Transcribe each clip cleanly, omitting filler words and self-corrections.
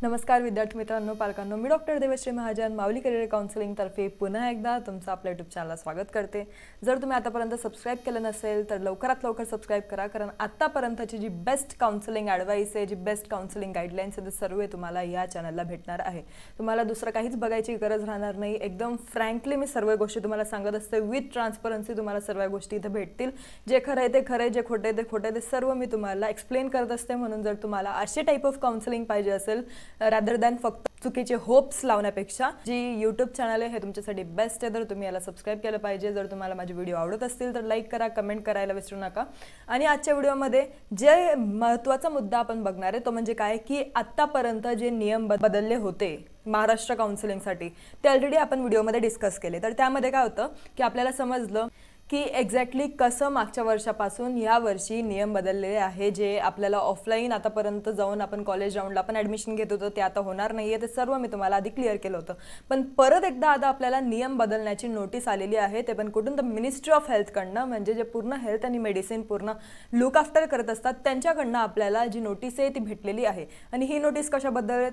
नमस्कार विद्यार्थी मित्रांनो, पालकांनो, मी डॉक्टर देवश्री महाजन माऊली करिअर काउन्सिलिंग तर्फे पुन्हा एकदा तुमचं आपल्या यूट्यूब चॅनलला स्वागत करते। जर तुम्ही आतापर्यंत सबस्क्राइब केलं नसेल तर लवकरात लवकर सबस्क्राइब करा, कारण आतापर्यंतची जी बेस्ट काउन्सिलिंग ॲडवाइस आहे, जी बेस्ट काउन्सिलिंग गाईडलाईन्स आहे, ते सर्व तुम्हाला या चॅनलला भेटणार आहे। तुम्हाला दुसरं काहीच बघायची गरज राहणार नाही। एकदम फ्रँकली मी सर्व गोष्टी तुम्हाला सांगत असते, विथ ट्रान्सपरन्सी तुम्हाला सर्व गोष्टी इथे भेटतील। जे खरं आहे ते खरं आहे, जे खोटे ते खोटे, ते सर्व मी तुम्हाला एक्सप्लेन करत असते। म्हणून जर तुम्हाला असे टाइप ऑफ काउन्सिलिंग पाहिजे असेल रादर दॅन फक्त चुकीचे होप्स लावण्यापेक्षा, जी यूट्यूब चॅनल आहे हे तुमच्यासाठी बेस्ट आहे, तर तुम्ही याला सबस्क्राइब केलं पाहिजे। जर तुम्हाला माझे व्हिडिओ आवडत असतील तर लाईक करा, कमेंट करायला विसरू नका। आणि आजच्या व्हिडिओमध्ये जे महत्त्वाचा मुद्दा आपण बघणार आहे तो म्हणजे काय की आतापर्यंत जे नियम बदलले होते महाराष्ट्र काउन्सिलिंगसाठी ते ऑलरेडी आपण व्हिडिओमध्ये डिस्कस केले। तर त्यामध्ये काय होतं की आपल्याला समजलं की एक्झॅक्टली कसं मागच्या वर्षापासून या वर्षी नियम बदललेले आहे। जे आपल्याला ऑफलाईन आतापर्यंत जाऊन आपण कॉलेज राऊंडला आपण ॲडमिशन घेत होतो ते आता होणार नाही आहे, ते सर्व मी तुम्हाला आधी क्लिअर केलं होतं। पण परत एकदा आता आपल्याला नियम बदलण्याची नोटीस आलेली आहे, ते पण कुठून? तर मिनिस्ट्री ऑफ हेल्थकडनं, म्हणजे जे पूर्ण हेल्थ आणि मेडिसिन पूर्ण लुक आफ्टर करत असतात त्यांच्याकडनं आपल्याला जी नोटीस आहे ती भेटलेली आहे। आणि ही नोटीस कशाबद्दल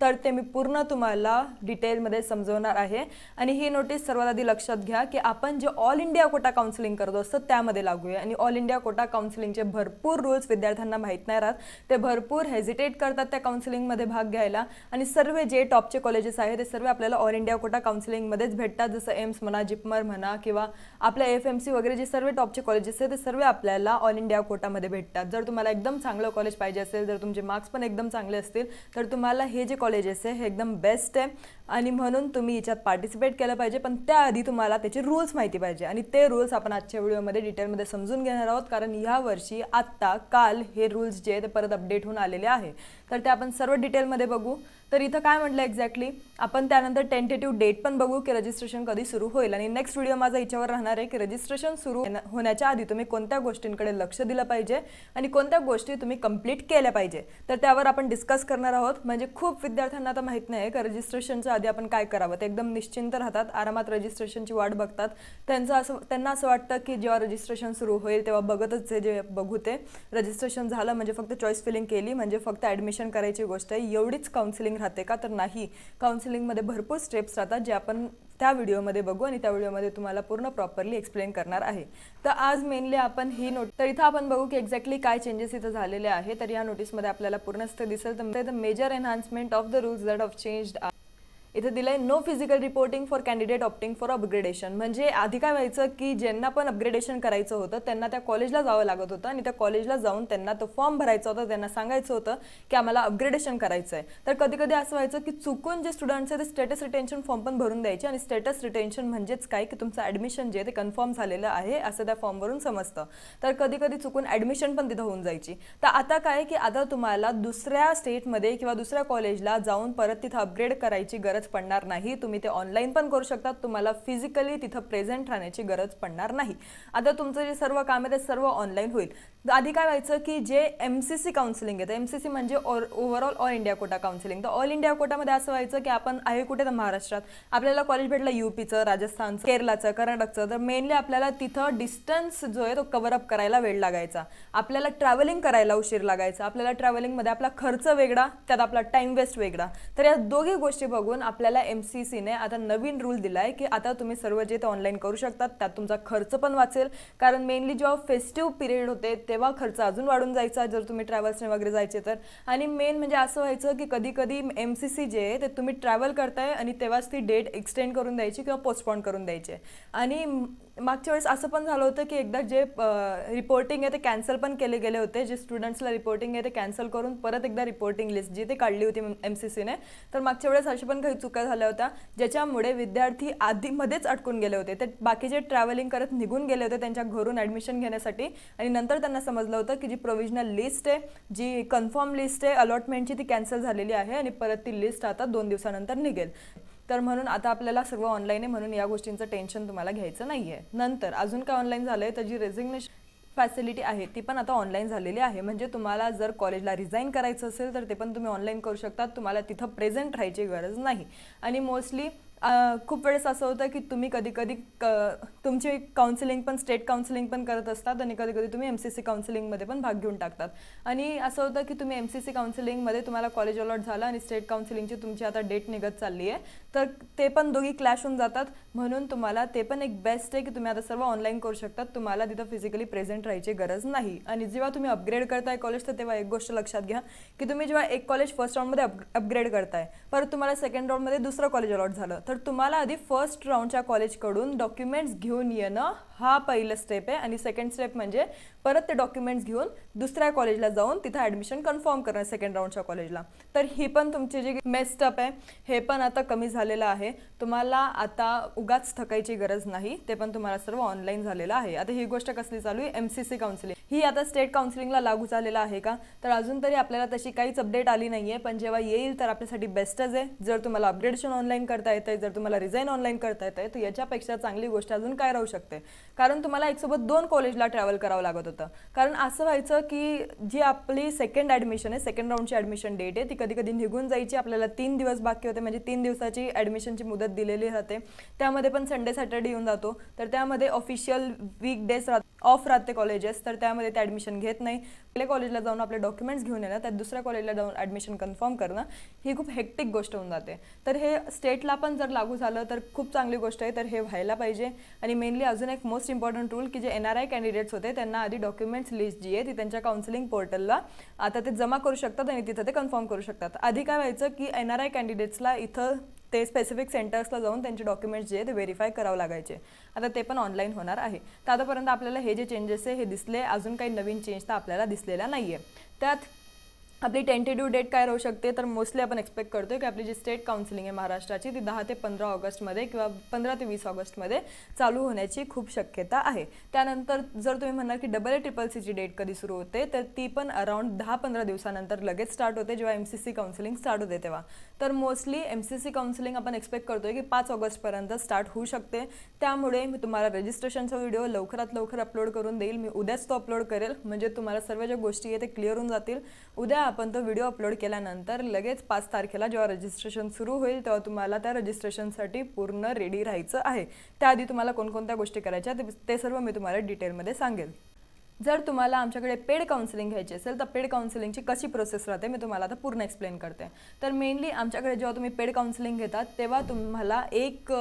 तर ते मी पूर्ण तुम्हाला डिटेलमध्ये समजवणार आहे। आणि ही नोटीस सर्वात आधी लक्षात घ्या की आपण जे ऑल इंडिया कोटा काउन्सिलिंग करत असतो त्यामध्ये लागू आहे। आणि ऑल इंडिया कोटा काउन्सिलिंगचे भरपूर रूल्स विद्यार्थ्यांना माहीत नाही राहत, ते भरपूर हेजिटेट करतात त्या काउन्सिलिंगमध्ये भाग घ्यायला। आणि सर्व जे टॉपचे कॉलेजेस आहेत ते सर्व आपल्याला ऑल इंडिया कोटा काउन्सिलिंगमध्येच भेटतात, जसं एम्स म्हणा, जिपमर म्हणा, किंवा आपल्या FMC वगैरे जे सर्व टॉपचे कॉलेजेस आहेत ते सर्व आपल्याला ऑल इंडिया कोटामध्ये भेटतात। जर तुम्हाला एकदम चांगलं कॉलेज पाहिजे असेल, जर तुमचे मार्क्स पण एकदम चांगले असतील, तर तुम्हाला हे जे कॉलेजेस आहे हे एकदम बेस्ट आहे आणि म्हणून तुम्ही याच्यात पार्टिसिपेट केलं पाहिजे। पण त्याआधी तुम्हाला त्याचे रूल्स माहिती पाहिजे आणि ते रूल्स आपण आजच्या व्हिडिओमध्ये डिटेलमध्ये समजून घेणार आहोत, कारण या वर्षी आत्ता काल हे रूल्स जे ते परत अपडेट होऊन आलेले आहे। तर ते आपण सर्व डिटेलमध्ये बघू। तर इथं काय म्हटलं एक्झॅक्टली आपण त्यानंतर टेंटेटिव्ह डेट पण बघू की रजिस्ट्रेशन कधी सुरू होईल। आणि नेक्स्ट व्हिडिओ माझा याच्यावर राहणार आहे की रजिस्ट्रेशन सुरू होण्याच्या आधी तुम्ही कोणत्या गोष्टींकडे लक्ष दिलं पाहिजे आणि कोणत्या गोष्टी तुम्ही कंप्लीट केल्या पाहिजे, तर त्यावर आपण डिस्कस करणार आहोत। म्हणजे खूप विद्यार्थ्यांना आता माहीत नाही की रजिस्ट्रेशनच्या आधी आपण काय करावं, ते एकदम निश्चिंत राहतात, आरामात रजिस्ट्रेशनची वाट बघतात। त्यांना असं वाटतं की जेव्हा रजिस्ट्रेशन सुरू होईल तेव्हा बघतच जे बघू ते रजिस्ट्रेशन झालं म्हणजे फक्त चॉईस फिलिंग केली म्हणजे फक्त ॲडमिशन करायची गोष्ट आहे, एवढीच काउन्सिलिंग राहते का? तर नाही, काउन्सिलिंगमध्ये भरपूर स्टेप्स राहतात जे आपण त्या व्हिडिओमध्ये बघू आणि त्या व्हिडिओमध्ये तुम्हाला पूर्ण प्रॉपरली एक्सप्लेन करणार आहे। तर आज मेनली आपण ही तर इथं आपण बघू की एक्झॅक्टली काय चेंजेस इथं झालेले आहे। तर या नोटीसमध्ये आपल्याला पूर्ण दिसेल तर major enhancement of the rules that have changed इथे दिलंय no physical reporting for candidate opting for upgradation. म्हणजे आधी काय व्हायचं की ज्यांना पण अपग्रेडेशन करायचं होतं त्यांना त्या कॉलेजला जावं लागत होतं आणि त्या कॉलेजला जाऊन त्यांना तो फॉर्म भरायचा होता, त्यांना सांगायचं होतं की आम्हाला अपग्रेडेशन करायचं आहे। तर कधी कधी असं व्हायचं की चुकून जे स्टुडंट्स आहेत ते स्टेटस रिटेन्शन फॉर्म पण भरून द्यायचे आणि स्टेटस रिटेन्शन म्हणजेच काय की तुमचं ॲडमिशन जे ते कन्फर्म झालेलं आहे असं त्या फॉर्मवरून समजतं। तर कधी कधी चुकून ॲडमिशन पण तिथं होऊन जायची। तर आता काय की आता तुम्हाला दुसऱ्या स्टेटमध्ये किंवा दुसऱ्या कॉलेजला जाऊन परत तिथं अपग्रेड करायची गरज पडणार नाही, तुम्ही ते ऑनलाईन पण करू शकता, तुम्हाला फिजिकली तिथं प्रेझेंट राहण्याची गरज पडणार नाही। आता तुमचं जे सर्व काम आहे ते सर्व ऑनलाईन होईल। आधी काय व्हायचं की जे MCC काउन्सिलिंग आहे, MCC म्हणजे overall all India quota counselling, तर ऑल इंडिया कोटामध्ये असं व्हायचं की आपण आहे कुठे तर महाराष्ट्रात, आपल्याला कॉलेज भेटलं UPचं, राजस्थानचं, केरळचं, कर्नाटकचं, तर मेनली आपल्याला तिथं डिस्टन्स जो आहे तो कव्हर अप करायला वेळ लागायचा, आपल्याला ट्रॅव्हलिंग करायला उशीर लागायचा, आपल्याला ट्रॅव्हलिंगमध्ये आपला खर्च वेगळा, त्यात आपला टाइम वेस्ट वेगळा। तर या दोघी गोष्टी बघून आपल्याला MCC ने आता नवीन रूल दिलाय की आता तुम्ही सर्व जे ते ऑनलाईन करू शकतात, त्यात तुमचा खर्च पण वाचेल, कारण मेनली जेव्हा फेस्टिव्ह पिरियड होते तेव्हा खर्च अजून वाढून जायचा जर तुम्ही ट्रॅव्हल्सने वगैरे जायचे तर। आणि मेन म्हणजे असं व्हायचं की कधी कधी MCC जे आहे ते तुम्ही ट्रॅव्हल करताय आणि तेव्हाच ती डेट एक्सटेंड करून द्यायची किंवा पोस्टपोन करून द्यायची। आणि मागच्या वेळेस असं पण झालं होतं की एकदा जे रिपोर्टिंग आहे ते कॅन्सल पण केले गेले होते, जे स्टुडंट्सला रिपोर्टिंग आहे ते कॅन्सल करून परत एकदा रिपोर्टिंग लिस्ट जी ते काढली होती MCC ने। तर मागच्या वेळेस अशा पण काही चुका झाल्या होत्या ज्याच्यामुळे विद्यार्थी आधीमध्येच अटकून गेले होते, ते बाकीचे ट्रॅव्हलिंग करत निघून गेले होते त्यांच्या घरून ॲडमिशन घेण्यासाठी आणि नंतर त्यांना समजलं होतं की जी प्रोव्हिजनल लिस्ट आहे, जी कन्फर्म लिस्ट आहे अलॉटमेंटची, ती कॅन्सल झालेली आहे आणि परत ती लिस्ट आता 2 दिवसानंतर निघेल। तर म्हणून आता आपल्याला सर्व ऑनलाईन आहे, म्हणून या गोष्टींचं टेन्शन तुम्हाला घ्यायचं नाही आहे। नंतर अजून काय ऑनलाईन झालं आहे तर जी रेझिग्नेशन फॅसिलिटी आहे ती पण आता ऑनलाईन झालेली आहे। म्हणजे तुम्हाला जर कॉलेजला रिझाईन करायचं असेल तर ते पण तुम्ही ऑनलाईन करू शकता, तुम्हाला तिथं प्रेझेंट राहायची गरज नाही। आणि मोस्टली खूप वेळेस असं होतं की तुम्ही कधी कधी तुमची काउन्सिलिंग पण स्टेट काउन्सिलिंग पण करत असतात आणि कधी कधी तुम्ही MCC काउन्सिलिंगमध्ये पण भाग घेऊन टाकतात आणि असं होतं की तुम्ही MCC काउन्सिलिंगमध्ये तुम्हाला कॉलेज अलॉट झालं आणि स्टेट काउन्सिलिंगची तुमची आता डेट निघत चालली आहे, तर ते पण दोघी क्लॅश होऊन जातात. म्हणून तुम्हाला ते पण एक बेस्ट आहे की तुम्ही आता सर्व ऑनलाईन करू शकतात, तुम्हाला तिथं फिजिकली प्रेझेंट राहायची गरज नाही. आणि जेव्हा तुम्ही अपग्रेड करताय कॉलेज, तर तेव्हा एक गोष्ट लक्षात घ्या की तुम्ही जेव्हा एक कॉलेज फर्स्ट राऊंडमध्ये अपग्रेड करताय, परत तुम्हाला सेकंड राऊंडमध्ये दुसरं कॉलेज अलॉट झालं, तर तुम्हाला आधी फर्स्ट राऊंडच्या कॉलेजकडून डॉक्युमेंट्स घेऊन येणं हा पहिलं स्टेप आहे. आणि सेकंड स्टेप म्हणजे परत ते डॉक्युमेंट्स घेऊन दुसऱ्या कॉलेजला जाऊन तिथं ॲडमिशन कन्फर्म करणं सेकंड राऊंडच्या कॉलेजला. तर ही पण तुमची जी मेस्टअप आहे हे पण आता कमी झालेलं आहे. तुम्हाला आता उगाच थकायची गरज नाही, ते पण तुम्हाला सर्व ऑनलाईन झालेलं आहे. आता ही गोष्ट कसली चालू आहे, MCC काउन्सिलिंग ही आता स्टेट काउन्सिलिंगला लागू झालेलं आहे का, तर अजून तरी आपल्याला तशी काहीच अपडेट आली नाही आहे, पण जेव्हा येईल तर आपल्यासाठी बेस्टच आहे. जर तुम्हाला अपग्रेडेशन ऑनलाईन करता येतं, जर तुम्हाला रिझाईन ऑनलाईन करता येतं, तर याच्यापेक्षा चांगली गोष्ट अजून काय राहू शकते. कारण तुम्हाला एकसोबत 2 कॉलेजला ट्रॅव्हल करावं लागत होतं. कारण असं व्हायचं की जी आपली सेकंड ॲडमिशन आहे, सेकंड राऊंडची ॲडमिशन डेट आहे, ती कधी कधी निघून जायची. आपल्याला 3 दिवस बाकी होते, म्हणजे 3 दिवसाची ॲडमिशनची मुदत दिलेली राहते. त्यामध्ये पण संडे सॅटर्डे येऊन जातो, तर त्यामध्ये ऑफिशियल वीकडेज ऑफ राहते कॉलेजेस, तर त्यामध्ये ते ॲडमिशन घेत नाही. आपल्या कॉलेजला जाऊन आपले डॉक्युमेंट्स घेऊन येणं, त्यात दुसऱ्या कॉलेजला जाऊन ॲडमिशन कन्फर्म करणं ही खूप हेक्टिक गोष्ट होऊन जाते. तर हे स्टेटला पण जर लागू झालं तर खूप चांगली गोष्ट आहे, तर हे व्हायला पाहिजे. आणि मेनली अजून एक मोस्ट इम्पॉर्टंट रूल की जे NRI कॅन्डिडेट्स होते त्यांना आधी डॉक्युमेंट्स लिस्ट जी आहे ती त्यांच्या काउन्सिलिंग पोर्टलला आता ते जमा करू शकतात आणि तिथं ते कन्फर्म करू शकतात. आधी काय व्हायचं की NRI कॅन्डिडेट्सला इथं ते स्पेसिफिक सेंटर्सला जाऊन त्यांचे डॉक्युमेंट्स जे आहे ते व्हेरीफाय करावं लागायचे. आता ते पण ऑनलाईन होणार आहे. तर आतापर्यंत आपल्याला हे जे चेंजेस आहे हे दिसले, अजून काही नवीन चेंज तर आपल्याला दिसलेला नाही आहे. त्यात आपली टेंटेटिव्ह डेट काय राहू शकते, तर मोस्टली आपण एक्सपेक्ट करतो की आपली जी स्टेट काउन्सिलिंग आहे महाराष्ट्राची ती 10 ते 15 ऑगस्टमध्ये किंवा 15 ते 20 ऑगस्टमध्ये चालू होण्याची खूप शक्यता आहे. त्यानंतर जर तुम्ही म्हणाल की AACCची डेट कधी सुरू होते, तर ती पण अराउंड 10-15 दिवसानंतर लगेच स्टार्ट होते, जेव्हा MCC काउन्सिलिंग स्टार्ट होते तेव्हा. तर मोस्टली MCC काउन्सिलिंग आपण एक्सपेक्ट करतोय की 5 ऑगस्टपर्यंत स्टार्ट होऊ शकते. त्यामुळे मी तुम्हाला रजिस्ट्रेशनचा व्हिडिओ लवकरात लवकर अपलोड करून देईल. मी उद्याच तो अपलोड करेल, म्हणजे तुम्हाला सर्व ज्या गोष्टी आहे ते क्लिअर होऊन जातील. उद्या आपण तो व्हिडिओ अपलोड केल्यानंतर लगेच 5 तारखेला जेव्हा रजिस्ट्रेशन सुरू होईल तेव्हा तुम्हाला त्या रजिस्ट्रेशनसाठी पूर्ण रेडी राहायचं आहे. त्याआधी तुम्हाला कोणकोणत्या गोष्टी करायच्या ते सर्व मी तुम्हाला डिटेलमध्ये सांगेल. जर तुम्हाला आमच्याकडे पेड काउन्सिलिंग घ्यायची असेल तर पेड काउन्सिलिंगची कशी प्रोसेस राहते मी तुम्हाला आता पूर्ण एक्सप्लेन करते. तर मेनली आमच्याकडे जेव्हा तुम्ही पेड काउन्सिलिंग घेतात तेव्हा तुम्हाला एक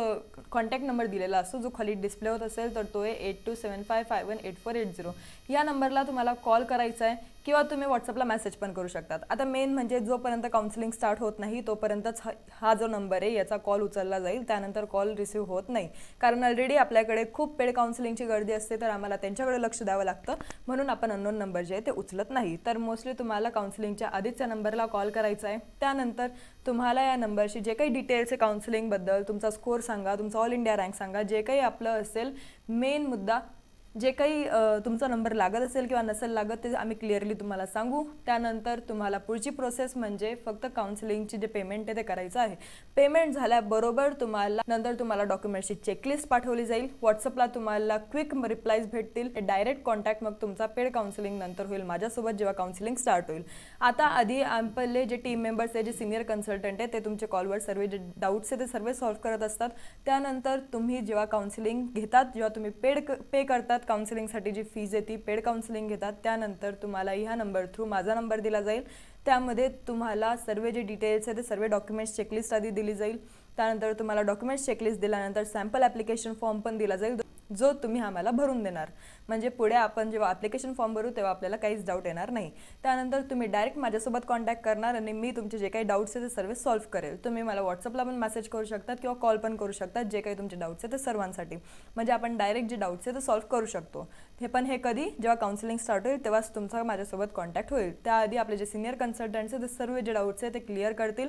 कॉन्टॅक्ट नंबर दिलेला असतो, जो खाली डिस्प्ले होत असेल तर तो आहे 8275518480. या नंबरला तुम्हाला कॉल करायचा आहे किंवा तुम्ही व्हॉट्सअपला मेसेज पण करू शकतात. आता मेन म्हणजे जोपर्यंत काउन्सिलिंग स्टार्ट होत नाही तोपर्यंतच हा जो नंबर आहे याचा कॉल उचलला जाईल, त्यानंतर कॉल रिसीव्ह होत नाही. कारण ऑलरेडी आपल्याकडे खूप पेड काउन्सिलिंगची गर्दी असते, तर आम्हाला त्यांच्याकडे लक्ष द्यावं लागतं, म्हणून आपण अननोन नंबर जे आहे ते उचलत नाही. तर मोस्टली तुम्हाला काउन्सिलिंगच्या आधीच या नंबरला कॉल करायचा आहे. त्यानंतर तुम्हाला या नंबरशी जे काही डिटेल्स आहे काउन्सिलिंगबद्दल, तुमचा स्कोर सांगा, तुमचा ऑल इंडिया रँक सांगा, जे काही आपलं असेल मेन मुद्दा, जे काही तुमचा नंबर लागत असेल किंवा नसेल लागत ते आम्ही क्लिअरली तुम्हाला सांगू. त्यानंतर तुम्हाला पुढची प्रोसेस म्हणजे फक्त काउन्सिलिंगची जे पेमेंट आहे ते करायचं आहे. पेमेंट झाल्याबरोबर तुम्हाला डॉक्युमेंट्सची चेकलिस्ट पाठवली जाईल. व्हॉट्सअपला तुम्हाला क्विक रिप्लायज भेटतील. डायरेक्ट कॉन्टॅक्ट मग तुमचा पेड काउन्सिलिंग नंतर होईल माझ्यासोबत, जेव्हा काउन्सिलिंग स्टार्ट होईल. आता आधी आपले जे टीम मेंबर्स आहे, जे सिनियर कन्सल्टंट आहे, ते तुमचे कॉलवर सर्व जे डाऊट्स आहे ते सर्व सॉल्व्ह करत असतात. त्यानंतर तुम्ही जेव्हा काउन्सिलिंग घेतात, जेव्हा तुम्ही पे करतात काउन्सिलिंगसाठी जी फीज आहे ती पेड काउन्सिलिंग घेतात, त्यानंतर तुम्हाला ह्या नंबर थ्रू माझा नंबर दिला जाईल. त्यामध्ये तुम्हाला सर्व जे डिटेल्स आहे ते सर्व डॉक्युमेंट्स चेकलिस्ट आधी दिली जाईल. त्यानंतर तुम्हाला डॉक्युमेंट्स चेकलिस्ट दिल्यानंतर सॅम्पल ॲप्लिकेशन फॉर्म पण दिला जाईल, जो तुम्ही आम्हाला भरून देणार. म्हणजे पुढे आपण जेव्हा ॲप्लिकेशन फॉर्म भरू तेव्हा आपल्याला काहीच डाऊट येणार नाही. त्यानंतर तुम्ही डायरेक्ट माझ्यासोबत कॉन्टॅक्ट करणार आणि मी तुमचे जे काही डाऊट्स आहे ते सर्व सॉल्व्ह करेल. तुम्ही मला व्हॉट्सअपला पण मेसेज करू शकतात किंवा कॉल पण करू शकतात, जे काही तुमचे डाऊट्स आहे ते सर्वांसाठी. म्हणजे आपण डायरेक्ट जे डाऊट्स आहे ते सॉल्व्ह करू शकतो. हे कधी, जेव्हा काउन्सिलिंग स्टार्ट होईल तेव्हाच तुमचा माझ्यासोबत कॉन्टॅक्ट होईल. त्याआधी आपले जे सिनियर कन्सल्टंट्स आहे ते सर्व जे डाऊट्स आहे ते क्लिअर करतील.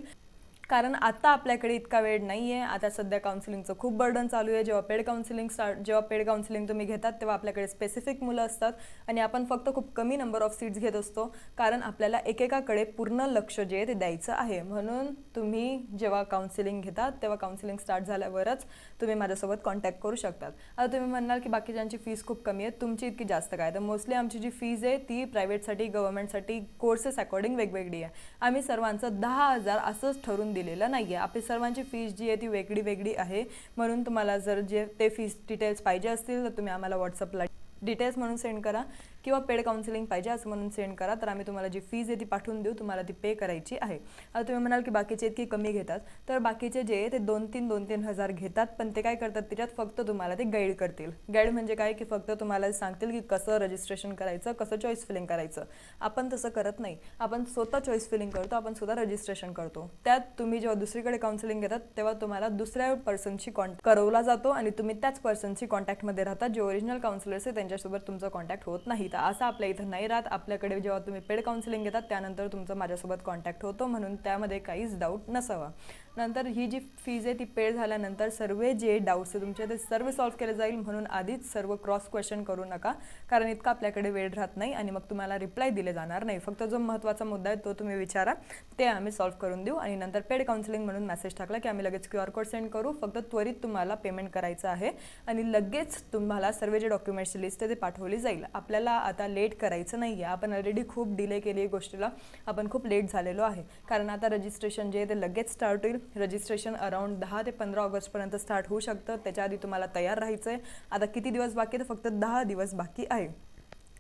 कारण आता आपल्याकडे इतका वेळ नाही आहे. आता सध्या काउन्सिलिंगचं खूप बर्डन चालू आहे. जेव्हा पेड काउन्सिलिंग तुम्ही घेतात तेव्हा आपल्याकडे स्पेसिफिक मुलं असतात आणि आपण फक्त खूप कमी नंबर ऑफ सीट्स घेत असतो, कारण आपल्याला एकेकाकडे पूर्ण लक्ष जे आहे ते द्यायचं आहे. म्हणून तुम्ही जेव्हा काउन्सिलिंग घेतात तेव्हा काउन्सिलिंग स्टार्ट झाल्यावरच तुम्ही माझ्यासोबत कॉन्टॅक्ट करू शकतात. आता तुम्ही म्हणाल की बाकीच्यांची फीस खूप कमी आहे, तुमची इतकी जास्त काय? तर मोस्टली आमची जी फीज आहे ती प्रायव्हेटसाठी, गव्हर्नमेंटसाठी कोर्सेस अकॉर्डिंग वेगवेगळी आहे. आम्ही सर्वांचं 10,000 असंच ठरवून दिलेलं नाही आहे. आपली सर्वांची फीस जी आहे ती वेगळी वेगळी आहे, म्हणून तुम्हाला जर जे ते फीस डिटेल्स पाहिजे असतील तर तुम्ही आम्हाला व्हॉट्सअपला डिटेल्स म्हणून सेंड करा किंवा पेड काउन्सिलिंग पाहिजे असं म्हणून सेंड करा, तर आम्ही तुम्हाला जी फीज आहे ती पाठवून देऊ. तुम्हाला ती पे करायची आहे. आता तुम्ही म्हणाल की बाकीचे इतकी कमी घेतात, तर बाकीचे जे ते 2-3 हजार घेतात, पण ते काय करतात त्याच्यात फक्त तुम्हाला ते गाईड करतील. गाईड म्हणजे काय की फक्त तुम्हाला सांगतील की कसं रजिस्ट्रेशन करायचं, कसं चॉईस फिलिंग करायचं. आपण तसं करत नाही. आपण स्वतः चॉईस फिलिंग करतो, आपण स्वतः रजिस्ट्रेशन करतो. त्यात तुम्ही जेव्हा दुसरीकडे काउन्सिलिंग घेतात तेव्हा तुम्हाला दुसऱ्या पर्सनशी कॉन्टॅक्ट करवला जातो आणि तुम्ही त्याच पर्सनशी कॉन्टॅक्टमध्ये राहतात. जे ओरिजिनल काउन्सिलर्स आहे त्यांच्यासोबत तुमचं कॉन्टॅक्ट होत नाही. तर असं आपल्या इथं नाही राहत. आपल्याकडे जेव्हा तुम्ही पेड काउन्सिलिंग घेतात त्यानंतर तुमचं माझ्यासोबत कॉन्टॅक्ट होतो, म्हणून त्यामध्ये काहीच डाऊट नसावा. नंतर ही जी फीज आहे ती पेड झाल्यानंतर सर्व जे डाऊट्स आहे तुमचे ते सर्व सॉल्व्ह केले जाईल, म्हणून आधीच सर्व क्रॉस क्वेश्चन करू नका, कारण इतका आपल्याकडे वेळ राहत नाही आणि मग तुम्हाला रिप्लाय दिले जाणार नाही. फक्त जो महत्त्वाचा मुद्दा आहे तो तुम्ही विचारा, ते आम्ही सॉल्व्ह करून देऊ. आणि नंतर पेड काउन्सिलिंग म्हणून मेसेज टाकला की आम्ही लगेच QR कोड सेंड करू. फक्त त्वरित तुम्हाला पेमेंट करायचं आहे आणि लगेच तुम्हाला सर्व जे डॉक्युमेंट्सची लिस्ट आहे ते पाठवली जाईल. आपल्याला आता लेट करायचं नाही आहे. आपण ऑलरेडी खूप डिले केली गोष्टीला, आपण खूप लेट झालेलो आहे, कारण आता रजिस्ट्रेशन जे आहे ते लगेच स्टार्ट होईल. रजिस्ट्रेशन अराउंड 10 ते 15 ऑगस्टपर्यंत स्टार्ट होऊ शकतं. त्याच्या आधी तुम्हाला तयार राहायचं आहे. आता किती दिवस बाकी आहे? फक्त 10 दिवस बाकी आहे.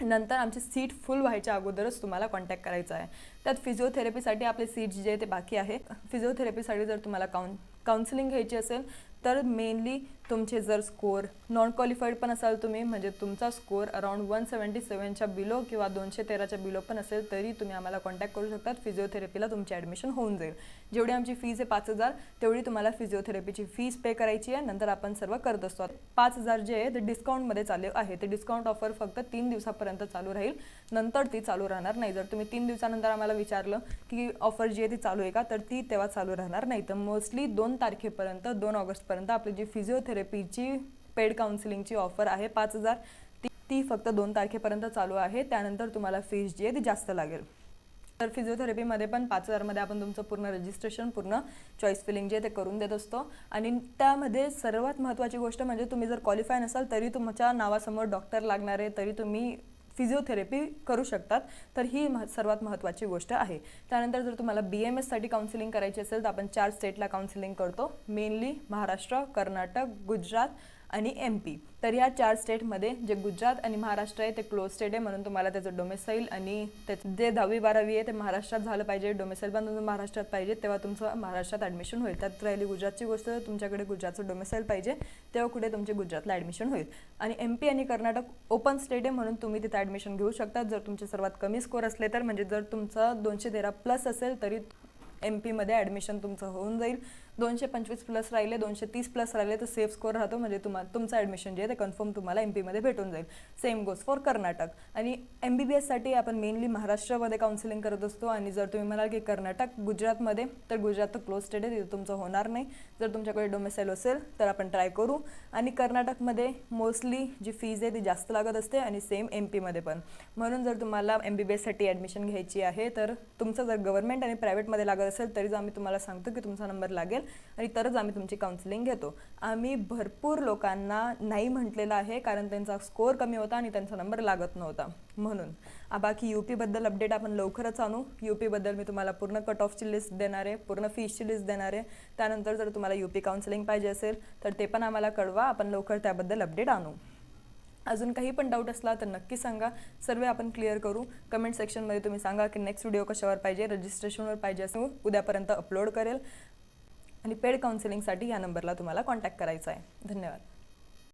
नंतर आमची सीट फुल व्हायच्या अगोदरच तुम्हाला कॉन्टॅक्ट करायचा आहे. त्यात फिजिओथेरपीसाठी आपले सीट जे आहे ते बाकी आहे. फिजिओथेरपीसाठी जर तुम्हाला काउन्सिलिंग घ्यायची असेल तर मेनली तुमचे जर स्कोअर नॉन क्वालिफाईड पण असाल तुम्ही, म्हणजे तुमचा स्कोअर अराउंड 177च्या बिलो किंवा 213च्या बिलो पण असेल तरी तुम्ही आम्हाला कॉन्टॅक्ट करू शकतात. फिजिओथेरपीला तुमची ॲडमिशन होऊन जाईल. जेवढी आमची फीज आहे 5,000 तेवढी तुम्हाला फिजिओथेरपीची फीस पे करायची आहे. नंतर आपण सर्व करत असतो. 5,000 जे आहे ते डिस्काउंटमध्ये चालू आहे. ते डिस्काउंट ऑफर फक्त 3 दिवसापर्यंत चालू राहील, नंतर ती चालू राहणार नाही. जर तुम्ही 3 दिवसानंतर आम्हाला विचारलं की ऑफर जी आहे ती चालू आहे का, तर ती तेव्हा चालू राहणार नाही. तर मोस्टली 2 तारखेपर्यंत 2 ऑगस्टपर्यंत आपली जी फिजिओथेरपीची पेड काउन्सिलिंगची ऑफर आहे 5,000 ती फक्त 2 तारखेपर्यंत चालू आहे. त्यानंतर तुम्हाला फीस जी आहे ती जास्त लागेल. तर फिजिओथेरपीमध्ये पण 5,000मध्ये आपण तुमचं पूर्ण रजिस्ट्रेशन, पूर्ण चॉईस फिलिंग जे ते करून देत असतो. आणि त्यामध्ये सर्वात महत्त्वाची गोष्ट म्हणजे तुम्ही जर क्वालिफाय नसाल तरी तुमच्या नावासमोर डॉक्टर लागणार आहे, तरी तुम्ही फिजिओथेरपी करू शकतात. तर ही सर्वात महत्त्वाची गोष्ट आहे. त्यानंतर जर तुम्हाला BMS साठी काउन्सिलिंग करायची असेल तर आपण 4 स्टेटला काउन्सिलिंग करतो. मेनली महाराष्ट्र, कर्नाटक, गुजरात आणि MP. तर या 4 स्टेटमध्ये जे गुजरात आणि महाराष्ट्र आहे ते क्लोज स्टेट आहे, म्हणून तुम्हाला त्याचं डोमेसाईल आणि त्याचं जे 10वी-12वी आहे ते महाराष्ट्रात झालं पाहिजे. डोमेसाईल पण तुमचं महाराष्ट्रात पाहिजे, तेव्हा तुमचं महाराष्ट्रात ॲडमिशन होईल. त्यात राहिली गुजरातची गोष्ट, तुमच्याकडे गुजरातचं डोमेसाईल पाहिजे, तेव्हा कुठे तुमचे गुजरातला ॲडमिशन होईल. आणि MP आणि कर्नाटक ओपन स्टेट आहे, म्हणून तुम्ही तिथे ॲडमिशन घेऊ शकता जर तुमचे सर्वात कमी स्कोअर असले तर. म्हणजे जर तुमचा 213 प्लस असेल तरी MP मध्ये ॲडमिशन तुमचं होऊन जाईल. 225 प्लस राहिले, 230 प्लस राहिले तर सेफ स्कोअर राहतो, म्हणजे तुमचं ॲडमिशन जे आहे ते कन्फर्म तुम्हाला MP मध्ये भेटून जाईल. Same goes for Karnataka. आणि MBBS साठी आपण मेनली महाराष्ट्रामध्ये काउन्सिलिंग करत असतो. आणि जर तुम्ही म्हणाल की कर्नाटक, गुजरातमध्ये, तर गुजरात तर क्लोज स्टेट आहे, तिथे तुमचं होणार नाही. जर तुमच्याकडे डोमेसाईल असेल तर आपण ट्राय करू. आणि कर्नाटकमध्ये मोस्टली जी फीज आहे ती जास्त लागत असते आणि सेम MP मध्ये पण. म्हणून जर तुम्हाला MBBS साठी ॲडमिशन घ्यायची आहे तर तुमचं जर गव्हर्नमेंट आणि प्रायव्हेटमध्ये लागत असेल तरीच आम्ही तुम्हाला सांगतो की तुमचा नंबर लागेल आणि तरच आम्ही तुमची काउन्सिलिंग घेतो. आम्ही भरपूर लोकांना नाही म्हटलेलं आहे कारण त्यांचा स्कोअर कमी होता आणि त्यांचा नंबर लागत नव्हता म्हणून. बाकी UPबद्दल अपडेट आपण लवकरच आणू. UPबद्दल मी तुम्हाला पूर्ण कट ऑफची लिस्ट देणार आहे, पूर्ण फीसची लिस्ट देणार आहे. त्यानंतर जर तुम्हाला UP काउन्सिलिंग पाहिजे असेल तर ते पण आम्हाला कळवा, आपण लवकर त्याबद्दल अपडेट आणू. अजून काही पण डाऊट असला तर नक्की सांगा, सर्व आपण क्लिअर करू. कमेंट सेक्शनमध्ये तुम्ही सांगा की नेक्स्ट व्हिडिओ कशावर पाहिजे, रजिस्ट्रेशनवर पाहिजे असेल उद्यापर्यंत अपलोड करेल. आणि पेड काउन्सिलिंगसाठी या नंबरला तुम्हाला कॉन्टॅक्ट करायचा आहे. धन्यवाद.